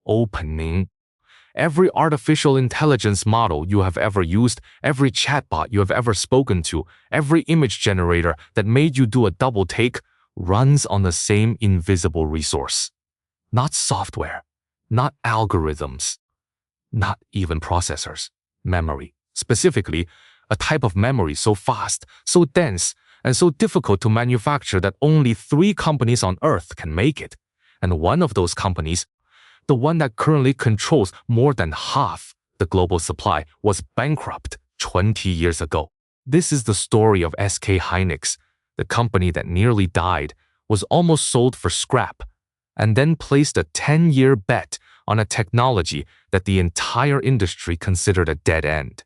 opening. Every artificial intelligence model you have ever used, every chatbot you have ever spoken to, every image generator that made you do a double take runs on the same invisible resource. Not software, not algorithms, not even processors. Memory. Specifically, a type of memory so fast, so dense, and so difficult to manufacture that only 3 companies on Earth can make it. And one of those companies, the one that currently controls more than half the global supply, was bankrupt 20 years ago. This is the story of SK Hynix, the company that nearly died, was almost sold for scrap, and then placed a 10-year bet on a technology that the entire industry considered a dead end.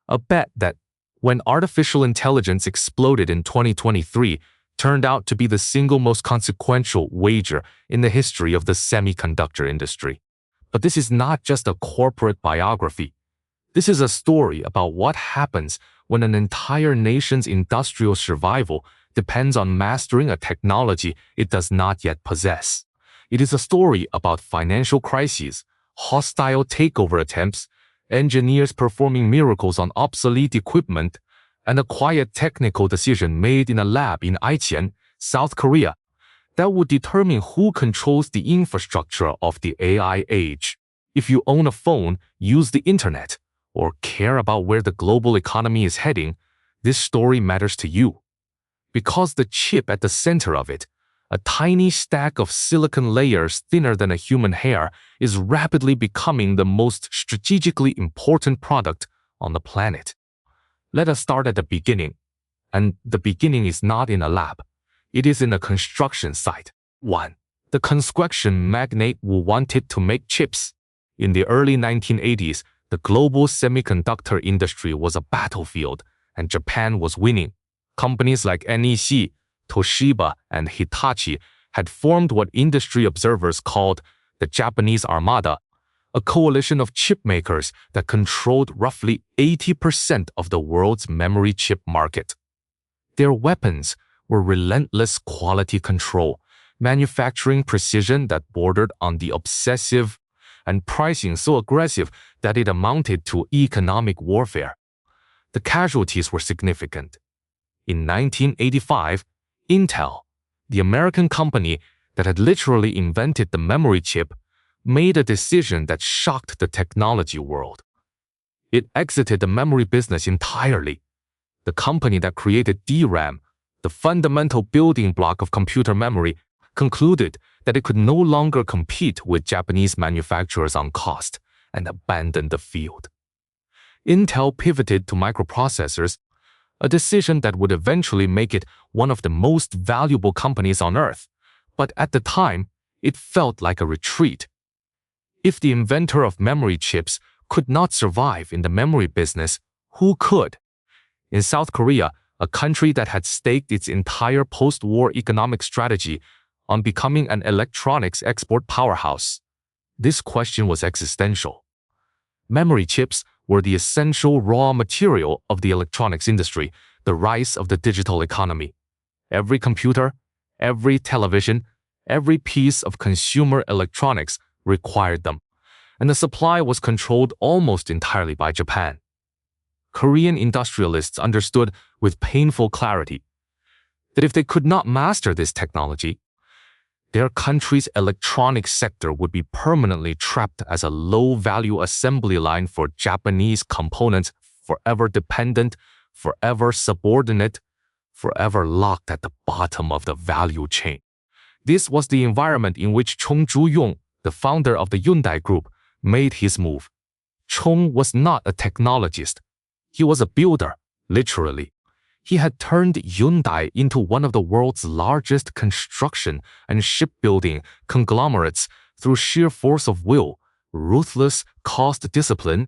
A bet that, when artificial intelligence exploded in 2023, turned out to be the single most consequential wager in the history of the semiconductor industry. But this is not just a corporate biography. This is a story about what happens when an entire nation's industrial survival depends on mastering a technology it does not yet possess. It is a story about financial crises, hostile takeover attempts, engineers performing miracles on obsolete equipment, and a quiet technical decision made in a lab in Aichen, South Korea, that would determine who controls the infrastructure of the AI age. If you own a phone, use the internet, or care about where the global economy is heading, this story matters to you. Because the chip at the center of it, a tiny stack of silicon layers thinner than a human hair, is rapidly becoming the most strategically important product on the planet. Let us start at the beginning. And the beginning is not in a lab. It is in a construction site. 1. The construction magnate who wanted to make chips. In the early 1980s, the global semiconductor industry was a battlefield, and Japan was winning. Companies like NEC, Toshiba, and Hitachi had formed what industry observers called the Japanese Armada, a coalition of chip makers that controlled roughly 80% of the world's memory chip market. Their weapons were relentless quality control, manufacturing precision that bordered on the obsessive, and pricing so aggressive that it amounted to economic warfare. The casualties were significant. In 1985, Intel, the American company that had literally invented the memory chip, made a decision that shocked the technology world. It exited the memory business entirely. The company that created DRAM, the fundamental building block of computer memory, concluded that it could no longer compete with Japanese manufacturers on cost and abandoned the field. Intel pivoted to microprocessors, a decision that would eventually make it one of the most valuable companies on Earth, but at the time, it felt like a retreat. If the inventor of memory chips could not survive in the memory business, who could? In South Korea, a country that had staked its entire post-war economic strategy on becoming an electronics export powerhouse, this question was existential. Memory chips were the essential raw material of the electronics industry, the rise of the digital economy. Every computer, every television, every piece of consumer electronics required them, and the supply was controlled almost entirely by Japan. Korean industrialists understood with painful clarity that if they could not master this technology, their country's electronics sector would be permanently trapped as a low-value assembly line for Japanese components, forever dependent, forever subordinate, forever locked at the bottom of the value chain. This was the environment in which Chung Ju-yong, the founder of the Hyundai Group, made his move. Chung was not a technologist. He was a builder, literally. He had turned Hyundai into one of the world's largest construction and shipbuilding conglomerates through sheer force of will, ruthless cost discipline,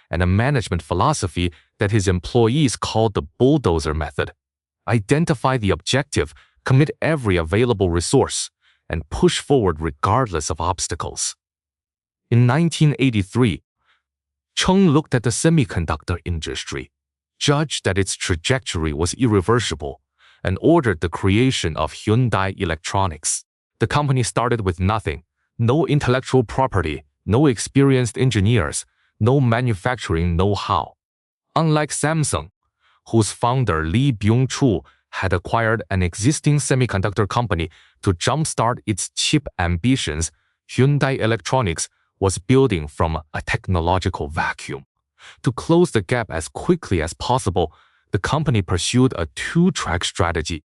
and a management philosophy that his employees called the bulldozer method. Identify the objective, commit every available resource, and push forward regardless of obstacles. In 1983, Chung looked at the semiconductor industry, judged that its trajectory was irreversible, and ordered the creation of Hyundai Electronics. The company started with nothing, no intellectual property, no experienced engineers, no manufacturing know-how. Unlike Samsung, whose founder Lee Byung-chul had acquired an existing semiconductor company to jumpstart its chip ambitions, Hyundai Electronics was building from a technological vacuum. To close the gap as quickly as possible, the company pursued a two-track strategy,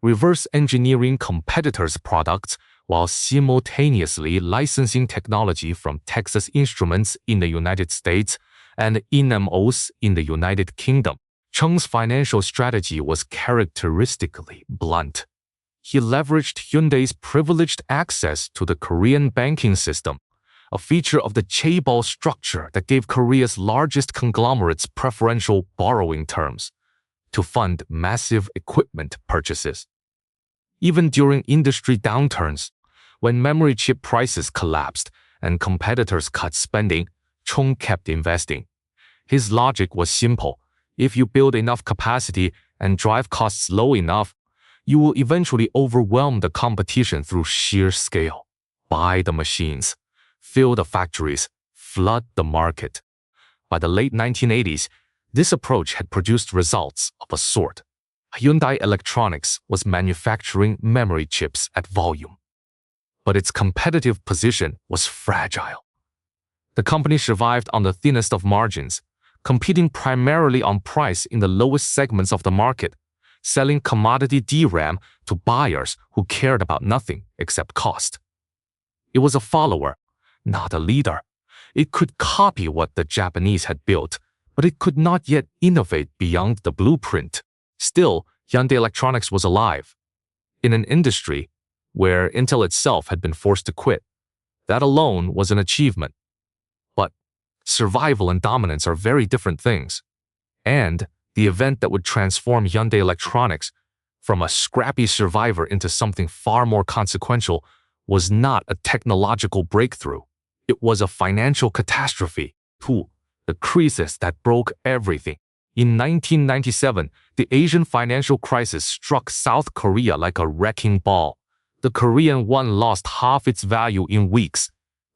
reverse engineering competitors' products while simultaneously licensing technology from Texas Instruments in the United States and INMOS in the United Kingdom. Cheng's financial strategy was characteristically blunt. He leveraged Hyundai's privileged access to the Korean banking system, a feature of the chaebol structure that gave Korea's largest conglomerates preferential borrowing terms, to fund massive equipment purchases. Even during industry downturns, when memory chip prices collapsed and competitors cut spending, Cheng kept investing. His logic was simple. If you build enough capacity and drive costs low enough, you will eventually overwhelm the competition through sheer scale. Buy the machines, fill the factories, flood the market. By the late 1980s, this approach had produced results of a sort. Hyundai Electronics was manufacturing memory chips at volume. But its competitive position was fragile. The company survived on the thinnest of margins, competing primarily on price in the lowest segments of the market, selling commodity DRAM to buyers who cared about nothing except cost. It was a follower, not a leader. It could copy what the Japanese had built, but it could not yet innovate beyond the blueprint. Still, Hyundai Electronics was alive. In an industry where Intel itself had been forced to quit, that alone was an achievement. But survival and dominance are very different things. And the event that would transform Hyundai Electronics from a scrappy survivor into something far more consequential was not a technological breakthrough. It was a financial catastrophe. The crisis that broke everything. In 1997, the Asian financial crisis struck South Korea like a wrecking ball. The Korean won lost half its value in weeks.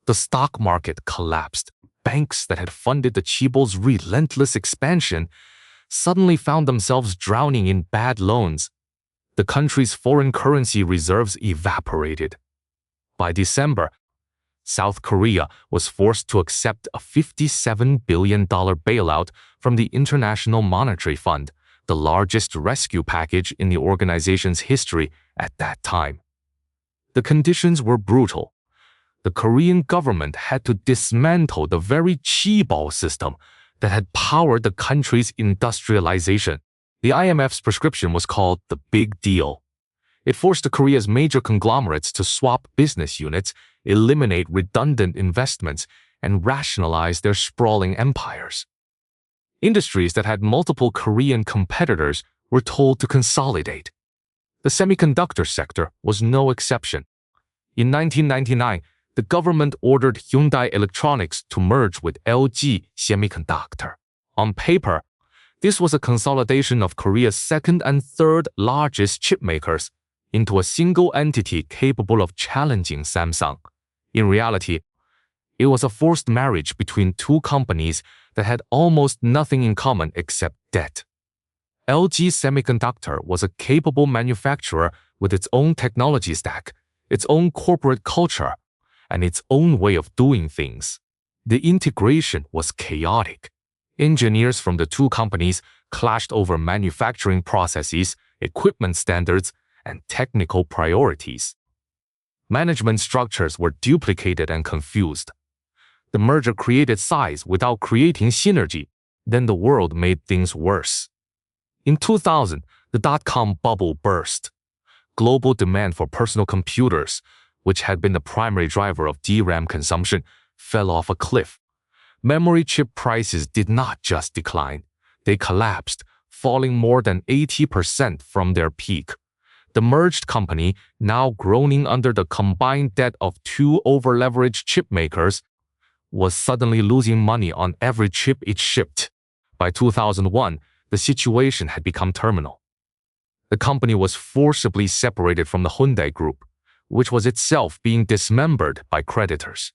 The stock market collapsed. Banks that had funded the chaebol's relentless expansion suddenly found themselves drowning in bad loans. The country's foreign currency reserves evaporated. By December, South Korea was forced to accept a $57 billion bailout from the International Monetary Fund, the largest rescue package in the organization's history at that time. The conditions were brutal. The Korean government had to dismantle the very chaebol system that had powered the country's industrialization. The IMF's prescription was called the Big Deal. It forced Korea's major conglomerates to swap business units, eliminate redundant investments, and rationalize their sprawling empires. Industries that had multiple Korean competitors were told to consolidate. The semiconductor sector was no exception. In 1999, the government ordered Hyundai Electronics to merge with LG Semiconductor. On paper, this was a consolidation of Korea's second and third largest chip makers into a single entity capable of challenging Samsung. In reality, it was a forced marriage between two companies that had almost nothing in common except debt. LG Semiconductor was a capable manufacturer with its own technology stack, its own corporate culture, and its own way of doing things. The integration was chaotic. Engineers from the two companies clashed over manufacturing processes, equipment standards, and technical priorities. Management structures were duplicated and confused. The merger created size without creating synergy. Then the world made things worse. In 2000, the dot-com bubble burst. Global demand for personal computers, which had been the primary driver of DRAM consumption, fell off a cliff. Memory chip prices did not just decline. They collapsed, falling more than 80% from their peak. The merged company, now groaning under the combined debt of two over-leveraged chip makers, was suddenly losing money on every chip it shipped. By 2001, the situation had become terminal. The company was forcibly separated from the Hyundai Group, which was itself being dismembered by creditors.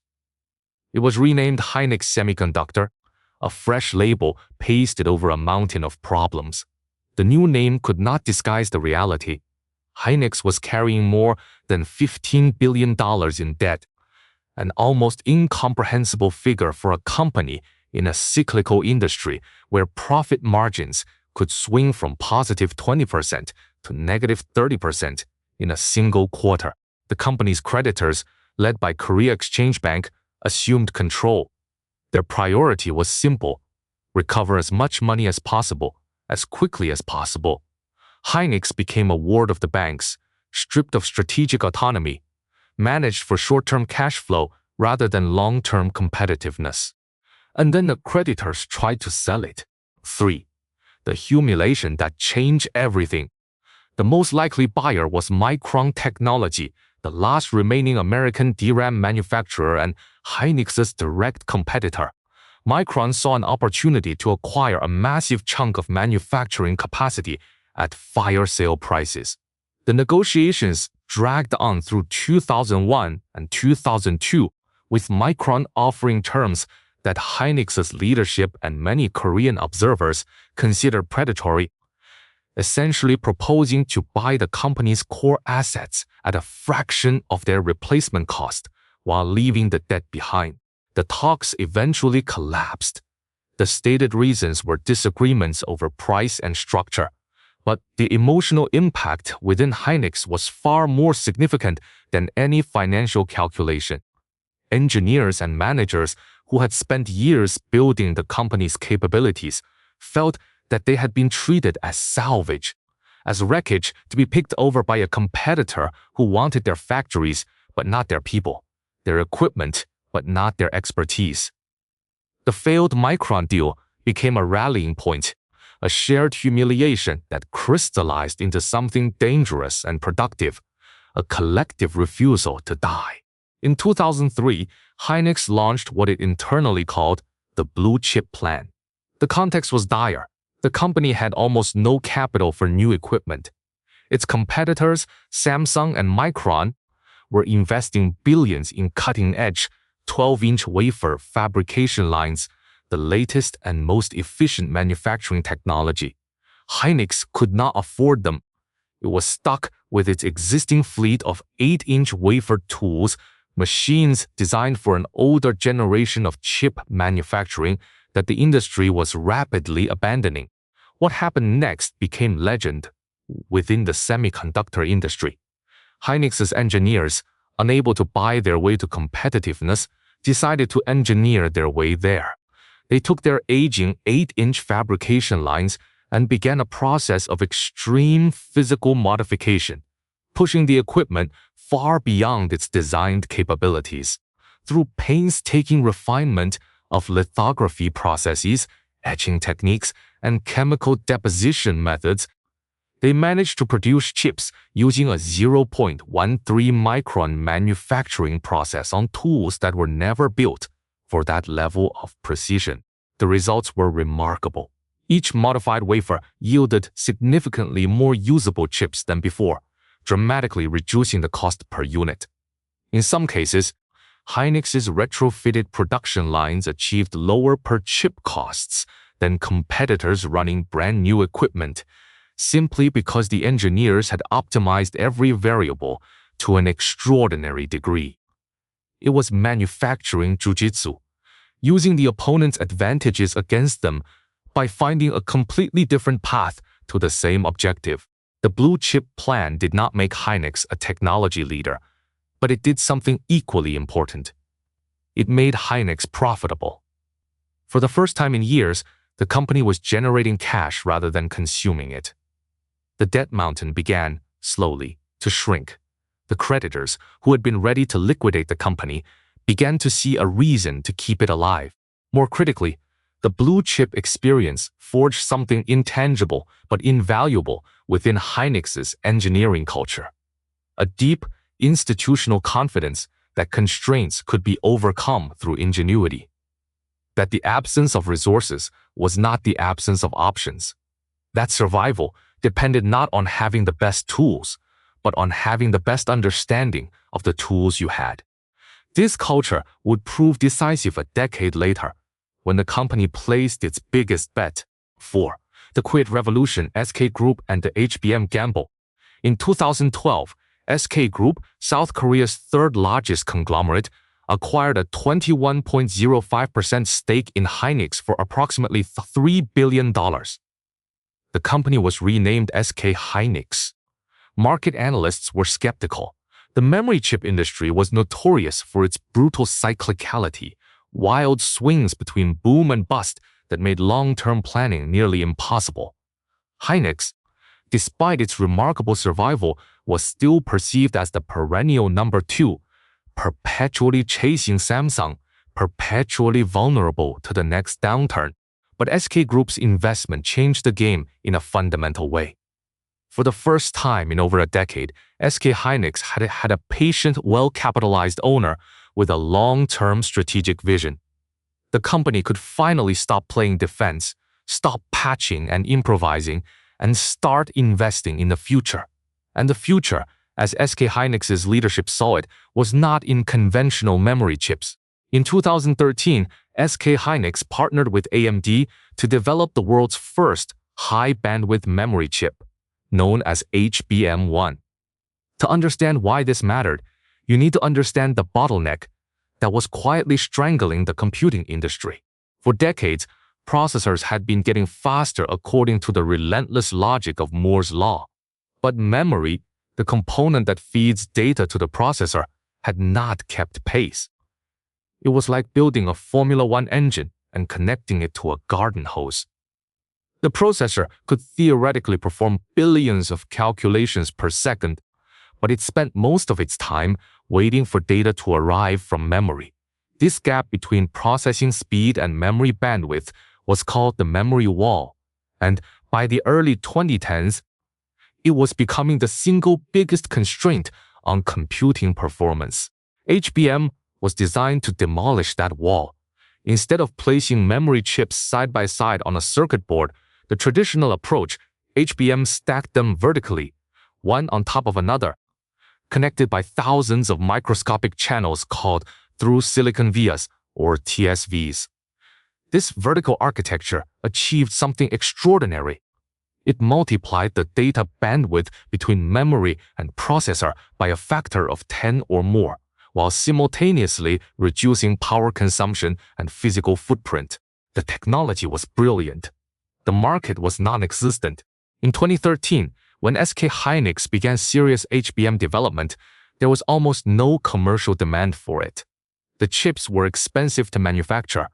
It was renamed Hynix Semiconductor, a fresh label pasted over a mountain of problems. The new name could not disguise the reality. Hynix was carrying more than $15 billion in debt, an almost incomprehensible figure for a company in a cyclical industry where profit margins could swing from positive 20% to negative 30% in a single quarter. The company's creditors, led by Korea Exchange Bank, assumed control. Their priority was simple: recover as much money as possible, as quickly as possible. Hynix became a ward of the banks, stripped of strategic autonomy, managed for short-term cash flow rather than long-term competitiveness. And then the creditors tried to sell it. 3. The humiliation that changed everything. The most likely buyer was Micron Technology, the last remaining American DRAM manufacturer and Hynix's direct competitor. Micron saw an opportunity to acquire a massive chunk of manufacturing capacity at fire sale prices. The negotiations dragged on through 2001 and 2002, with Micron offering terms that Hynix's leadership and many Korean observers considered predatory, essentially proposing to buy the company's core assets at a fraction of their replacement cost while leaving the debt behind. The talks eventually collapsed. The stated reasons were disagreements over price and structure, but the emotional impact within Hynix was far more significant than any financial calculation. Engineers and managers who had spent years building the company's capabilities felt that they had been treated as salvage, as wreckage to be picked over by a competitor who wanted their factories but not their people, their equipment but not their expertise. The failed Micron deal became a rallying point, a shared humiliation that crystallized into something dangerous and productive, a collective refusal to die. In 2003, Hynix launched what it internally called the Blue Chip Plan. The context was dire. The company had almost no capital for new equipment. Its competitors, Samsung and Micron, were investing billions in cutting-edge 12-inch wafer fabrication lines, the latest and most efficient manufacturing technology. Hynix could not afford them. It was stuck with its existing fleet of 8-inch wafer tools, machines designed for an older generation of chip manufacturing that the industry was rapidly abandoning. What happened next became legend within the semiconductor industry. Hynix's engineers, unable to buy their way to competitiveness, decided to engineer their way there. They took their aging 8-inch fabrication lines and began a process of extreme physical modification, pushing the equipment far beyond its designed capabilities. Through painstaking refinement of lithography processes, etching techniques, and chemical deposition methods, they managed to produce chips using a 0.13 micron manufacturing process on tools that were never built for that level of precision. The results were remarkable. Each modified wafer yielded significantly more usable chips than before, dramatically reducing the cost per unit. In some cases, Hynix's retrofitted production lines achieved lower per-chip costs than competitors running brand-new equipment, simply because the engineers had optimized every variable to an extraordinary degree. It was manufacturing jujitsu, using the opponent's advantages against them by finding a completely different path to the same objective. The Blue Chip Plan did not make Hynix a technology leader, but it did something equally important. It made Hynix profitable. For the first time in years, the company was generating cash rather than consuming it. The debt mountain began, slowly, to shrink. The creditors, who had been ready to liquidate the company, began to see a reason to keep it alive. More critically, the Blue Chip experience forged something intangible but invaluable within Hynix's engineering culture. A deep, institutional confidence that constraints could be overcome through ingenuity. That the absence of resources was not the absence of options. That survival depended not on having the best tools, but on having the best understanding of the tools you had. This culture would prove decisive a decade later, when the company placed its biggest bet. 4. The Quid Revolution, SK Group and the HBM gamble. In 2012, SK Group, South Korea's third-largest conglomerate, acquired a 21.05% stake in Hynix for approximately $3 billion. The company was renamed SK Hynix. Market analysts were skeptical. The memory chip industry was notorious for its brutal cyclicality, wild swings between boom and bust that made long-term planning nearly impossible. Hynix, despite its remarkable survival, was still perceived as the perennial number 2, perpetually chasing Samsung, perpetually vulnerable to the next downturn. But SK Group's investment changed the game in a fundamental way. For the first time in over a decade, SK Hynix had a patient, well-capitalized owner with a long-term strategic vision. The company could finally stop playing defense, stop patching and improvising, and start investing in the future. And the future, as SK Hynix's leadership saw it, was not in conventional memory chips. In 2013, SK Hynix partnered with AMD to develop the world's first high-bandwidth memory chip, known as HBM1. To understand why this mattered, you need to understand the bottleneck that was quietly strangling the computing industry. For decades, processors had been getting faster according to the relentless logic of Moore's law. But memory, the component that feeds data to the processor, had not kept pace. It was like building a Formula One engine and connecting it to a garden hose. The processor could theoretically perform billions of calculations per second, but it spent most of its time waiting for data to arrive from memory. This gap between processing speed and memory bandwidth was called the memory wall, and by the early 2010s, it was becoming the single biggest constraint on computing performance. HBM was designed to demolish that wall. Instead of placing memory chips side by side on a circuit board, the traditional approach, HBM stacked them vertically, one on top of another, connected by thousands of microscopic channels called through-silicon vias, or TSVs. This vertical architecture achieved something extraordinary. It multiplied the data bandwidth between memory and processor by a factor of 10 or more, while simultaneously reducing power consumption and physical footprint. The technology was brilliant. The market was non-existent. In 2013, when SK Hynix began serious HBM development, there was almost no commercial demand for it. The chips were expensive to manufacture,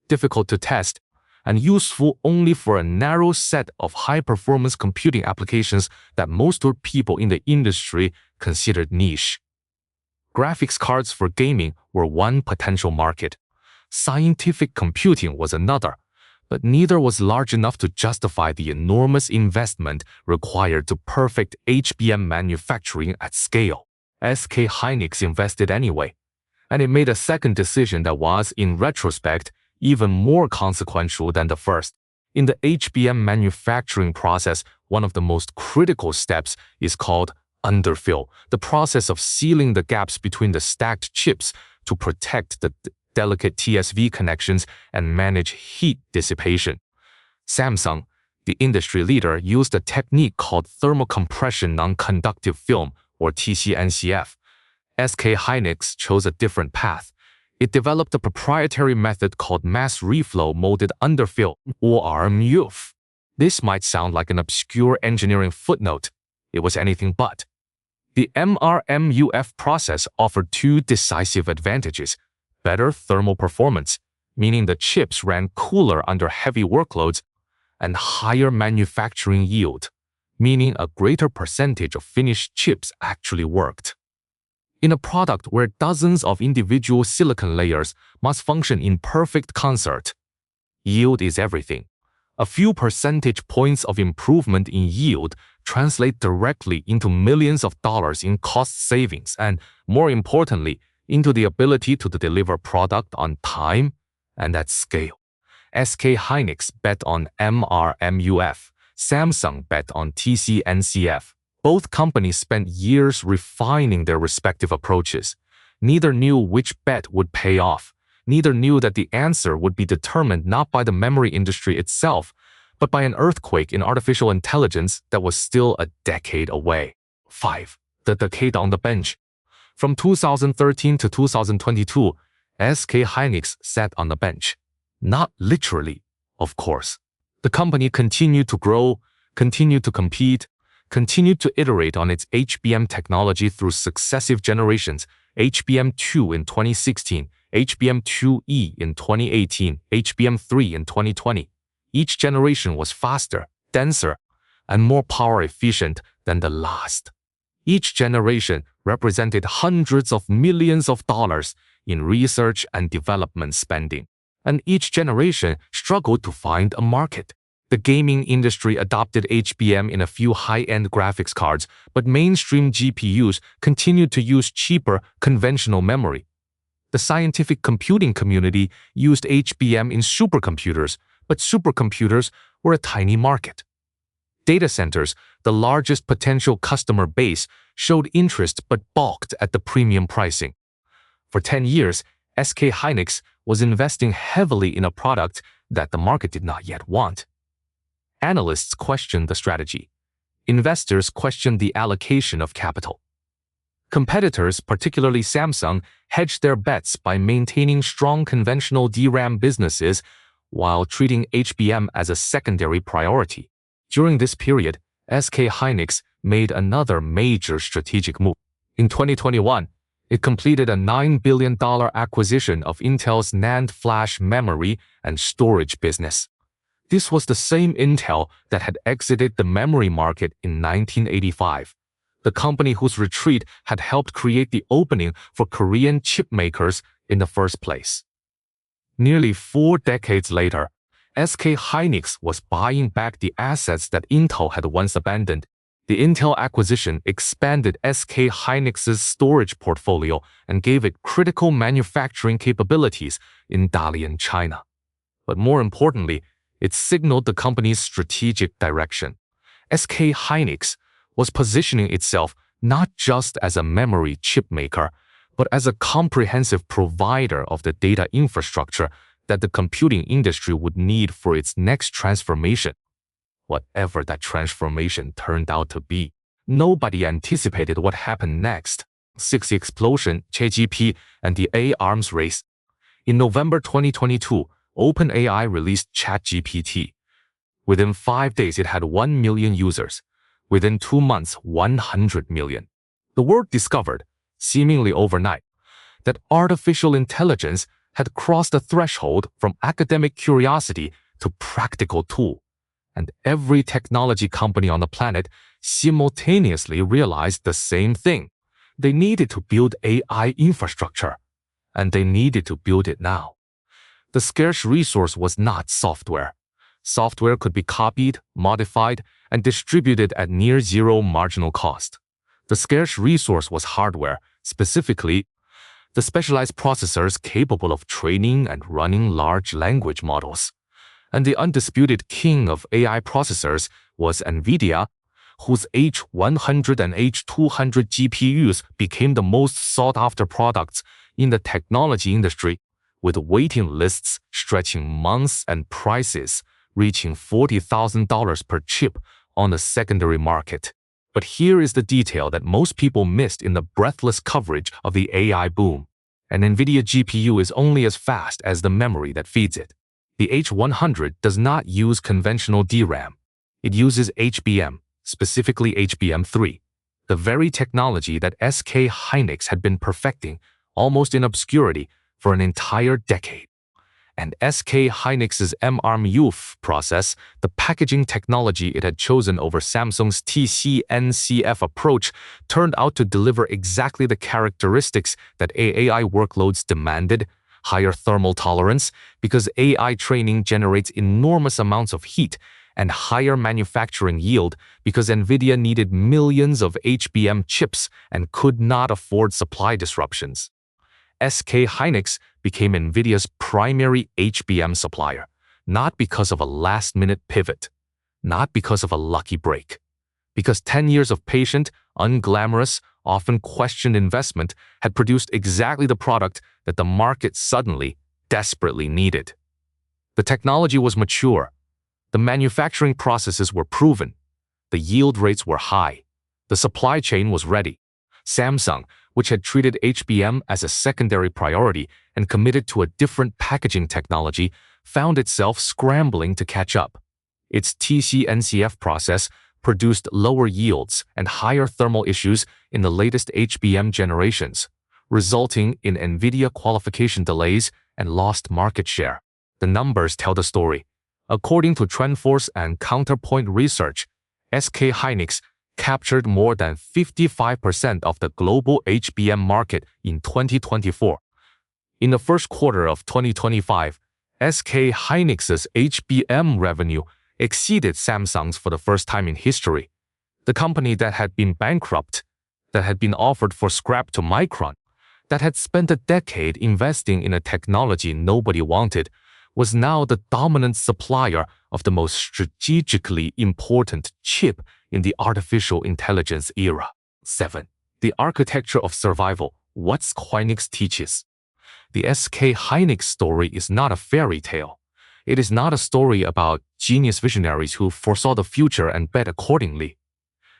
difficult to test, and useful only for a narrow set of high-performance computing applications that most people in the industry considered niche. Graphics cards for gaming were one potential market. Scientific computing was another, but neither was large enough to justify the enormous investment required to perfect HBM manufacturing at scale. SK Hynix invested anyway, and it made a second decision that was, in retrospect, even more consequential than the first. In the HBM manufacturing process, one of the most critical steps is called underfill, the process of sealing the gaps between the stacked chips to protect the delicate TSV connections and manage heat dissipation. Samsung, the industry leader, used a technique called thermocompression non-conductive film, or TCNCF. SK Hynix chose a different path. It developed a proprietary method called mass reflow molded underfill, or MR-MUF. This might sound like an obscure engineering footnote. It was anything but. The MR-MUF process offered two decisive advantages: better thermal performance, meaning the chips ran cooler under heavy workloads, and higher manufacturing yield, meaning a greater percentage of finished chips actually worked. In a product where dozens of individual silicon layers must function in perfect concert, yield is everything. A few percentage points of improvement in yield translate directly into millions of dollars in cost savings and, more importantly, into the ability to deliver product on time and at scale. SK Hynix bet on MR-MUF. Samsung bet on TCNCF. Both companies spent years refining their respective approaches. Neither knew which bet would pay off. Neither knew that the answer would be determined not by the memory industry itself, but by an earthquake in artificial intelligence that was still a decade away. 5. The decade on the bench. From 2013 to 2022, SK Hynix sat on the bench. Not literally, of course. The company continued to grow, continued to compete, continued to iterate on its HBM technology through successive generations, HBM2 in 2016, HBM2E in 2018, HBM3 in 2020. Each generation was faster, denser, and more power efficient than the last. Each generation represented hundreds of millions of dollars in research and development spending, and each generation struggled to find a market. The gaming industry adopted HBM in a few high-end graphics cards, but mainstream GPUs continued to use cheaper, conventional memory. The scientific computing community used HBM in supercomputers, but supercomputers were a tiny market. Data centers, the largest potential customer base, showed interest but balked at the premium pricing. For 10 years, SK Hynix was investing heavily in a product that the market did not yet want. Analysts questioned the strategy. Investors questioned the allocation of capital. Competitors, particularly Samsung, hedged their bets by maintaining strong conventional DRAM businesses while treating HBM as a secondary priority. During this period, SK Hynix made another major strategic move. In 2021, it completed a $9 billion acquisition of Intel's NAND flash memory and storage business. This was the same Intel that had exited the memory market in 1985, the company whose retreat had helped create the opening for Korean chip makers in the first place. Nearly 4 decades later, SK Hynix was buying back the assets that Intel had once abandoned. The Intel acquisition expanded SK Hynix's storage portfolio and gave it critical manufacturing capabilities in Dalian, China. But more importantly, it signaled the company's strategic direction. SK Hynix was positioning itself not just as a memory chip maker, but as a comprehensive provider of the data infrastructure that the computing industry would need for its next transformation. Whatever that transformation turned out to be, nobody anticipated what happened next. 6. The explosion, ChatGPT, and the AI arms race. In November 2022, OpenAI released ChatGPT. Within 5 days, it had 1 million users. Within 2 months, 100 million. The world discovered, seemingly overnight, that artificial intelligence had crossed the threshold from academic curiosity to practical tool. And every technology company on the planet simultaneously realized the same thing. They needed to build AI infrastructure, and they needed to build it now. The scarce resource was not software. Software could be copied, modified, and distributed at near zero marginal cost. The scarce resource was hardware, specifically the specialized processors capable of training and running large language models. And the undisputed king of AI processors was Nvidia, whose H100 and H200 GPUs became the most sought-after products in the technology industry, with waiting lists stretching months and prices reaching $40,000 per chip on the secondary market. But here is the detail that most people missed in the breathless coverage of the AI boom. An Nvidia GPU is only as fast as the memory that feeds it. The H100 does not use conventional DRAM. It uses HBM, specifically HBM3, the very technology that SK Hynix had been perfecting almost in obscurity for an entire decade. And SK Hynix's MR-MUF process, the packaging technology it had chosen over Samsung's TCNCF approach, turned out to deliver exactly the characteristics that AI workloads demanded: higher thermal tolerance, because AI training generates enormous amounts of heat, and higher manufacturing yield, because Nvidia needed millions of HBM chips and could not afford supply disruptions. SK Hynix became Nvidia's primary HBM supplier, not because of a last-minute pivot, not because of a lucky break, because 10 years of patient, unglamorous, often questioned investment had produced exactly the product that the market suddenly, desperately needed. The technology was mature. The manufacturing processes were proven. The yield rates were high. The supply chain was ready. Samsung, which had treated HBM as a secondary priority and committed to a different packaging technology, found itself scrambling to catch up. Its TC-NCF process produced lower yields and higher thermal issues in the latest HBM generations, resulting in Nvidia qualification delays and lost market share. The numbers tell the story. According to TrendForce and Counterpoint Research, SK Hynix captured more than 55% of the global HBM market in 2024. In the first quarter of 2025, SK Hynix's HBM revenue exceeded Samsung's for the first time in history. The company that had been bankrupt, that had been offered for scrap to Micron, that had spent a decade investing in a technology nobody wanted, was now the dominant supplier of the most strategically important chip in the artificial intelligence era. 7. The architecture of survival. What Hynix teaches. The SK Hynix story is not a fairy tale. It is not a story about genius visionaries who foresaw the future and bet accordingly.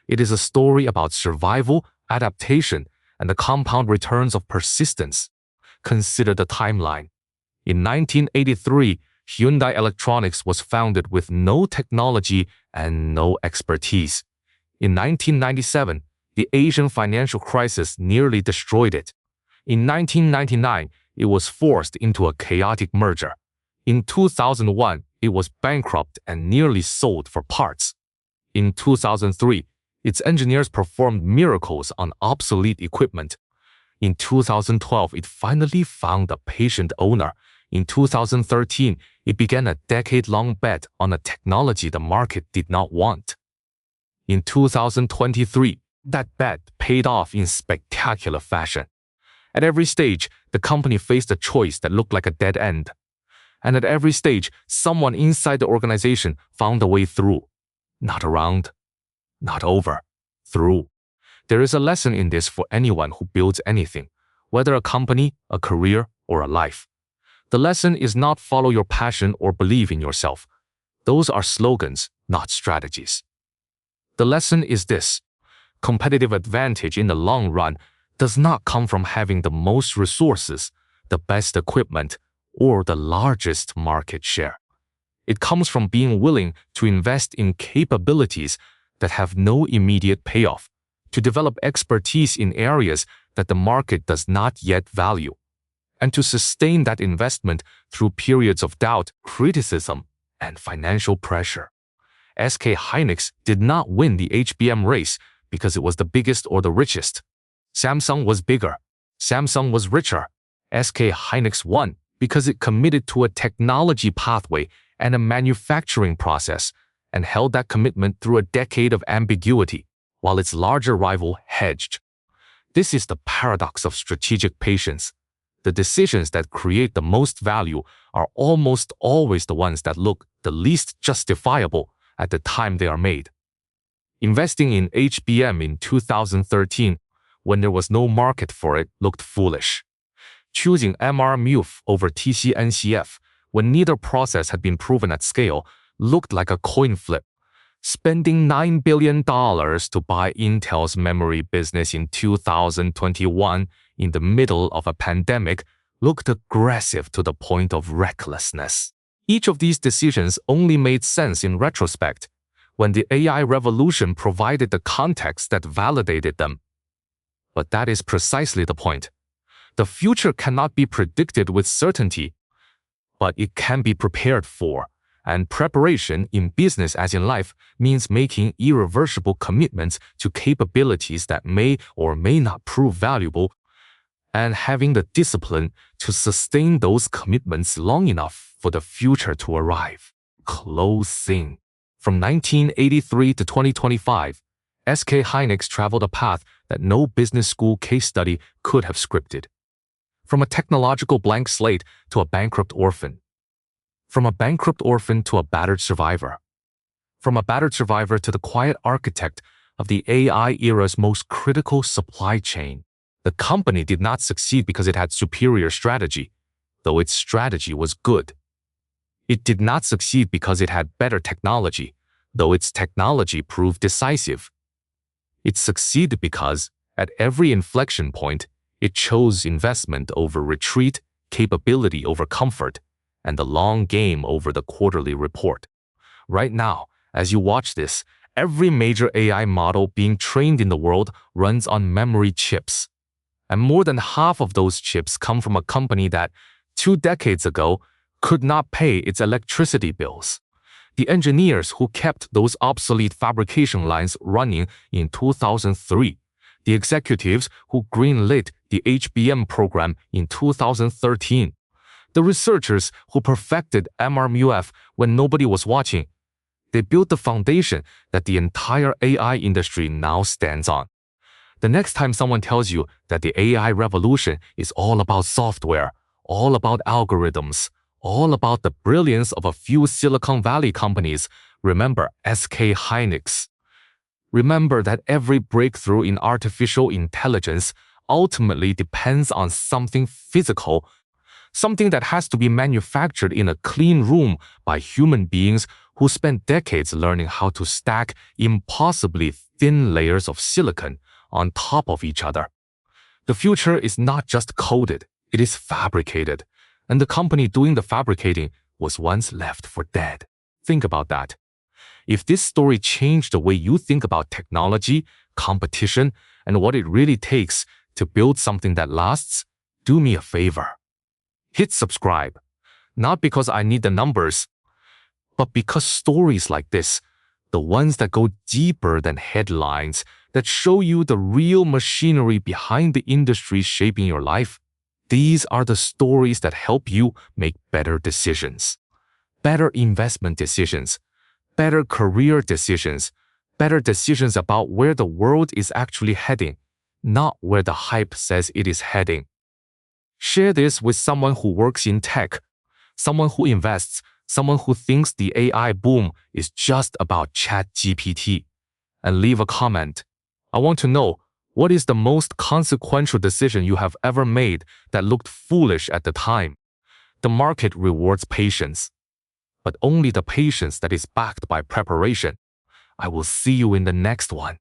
It is a story about survival, adaptation, and the compound returns of persistence. Consider the timeline. In 1983, Hyundai Electronics was founded with no technology and no expertise. In 1997, the Asian financial crisis nearly destroyed it. In 1999, it was forced into a chaotic merger. In 2001, it was bankrupt and nearly sold for parts. In 2003, its engineers performed miracles on obsolete equipment. In 2012, it finally found a patient owner. In 2013, it began a decade-long bet on a technology the market did not want. In 2023, that bet paid off in spectacular fashion. At every stage, the company faced a choice that looked like a dead end. And at every stage, someone inside the organization found a way through. Not around, not over, through. There is a lesson in this for anyone who builds anything, whether a company, a career, or a life. The lesson is not follow your passion or believe in yourself. Those are slogans, not strategies. The lesson is this: competitive advantage in the long run does not come from having the most resources, the best equipment, or the largest market share. It comes from being willing to invest in capabilities that have no immediate payoff, to develop expertise in areas that the market does not yet value, and to sustain that investment through periods of doubt, criticism, and financial pressure. SK Hynix did not win the HBM race because it was the biggest or the richest. Samsung was bigger. Samsung was richer. SK Hynix won because it committed to a technology pathway and a manufacturing process and held that commitment through a decade of ambiguity, while its larger rival hedged. This is the paradox of strategic patience. The decisions that create the most value are almost always the ones that look the least justifiable at the time they are made. Investing in HBM in 2013, when there was no market for it, looked foolish. Choosing MR-MUF over TC-NCF, when neither process had been proven at scale, looked like a coin flip. Spending $9 billion to buy Intel's memory business in 2021 in the middle of a pandemic looked aggressive to the point of recklessness. Each of these decisions only made sense in retrospect, when the AI revolution provided the context that validated them. But that is precisely the point. The future cannot be predicted with certainty, but it can be prepared for, and preparation in business as in life means making irreversible commitments to capabilities that may or may not prove valuable, and having the discipline to sustain those commitments long enough for the future to arrive. Closing. From 1983 to 2025, SK Hynix traveled a path that no business school case study could have scripted. From a technological blank slate to a bankrupt orphan. From a bankrupt orphan to a battered survivor. From a battered survivor to the quiet architect of the AI era's most critical supply chain. The company did not succeed because it had superior strategy, though its strategy was good. It did not succeed because it had better technology, though its technology proved decisive. It succeeded because, at every inflection point, it chose investment over retreat, capability over comfort, and the long game over the quarterly report. Right now, as you watch this, every major AI model being trained in the world runs on memory chips. And more than half of those chips come from a company that, 2 decades ago, could not pay its electricity bills. The engineers who kept those obsolete fabrication lines running in 2003, the executives who greenlit the HBM program in 2013, the researchers who perfected MR-MUF when nobody was watching, they built the foundation that the entire AI industry now stands on. The next time someone tells you that the AI revolution is all about software, all about algorithms, all about the brilliance of a few Silicon Valley companies, remember SK Hynix. Remember that every breakthrough in artificial intelligence ultimately depends on something physical, something that has to be manufactured in a clean room by human beings who spent decades learning how to stack impossibly thin layers of silicon on top of each other. The future is not just coded, it is fabricated, and the company doing the fabricating was once left for dead. Think about that. If this story changed the way you think about technology, competition, and what it really takes to build something that lasts, do me a favor. Hit subscribe, not because I need the numbers, but because stories like this, the ones that go deeper than headlines, that show you the real machinery behind the industry shaping your life, these are the stories that help you make better decisions. Better investment decisions, better career decisions, better decisions about where the world is actually heading, not where the hype says it is heading. Share this with someone who works in tech, someone who invests, someone who thinks the AI boom is just about ChatGPT, and leave a comment. I want to know, what is the most consequential decision you have ever made that looked foolish at the time? The market rewards patience, but only the patience that is backed by preparation. I will see you in the next one.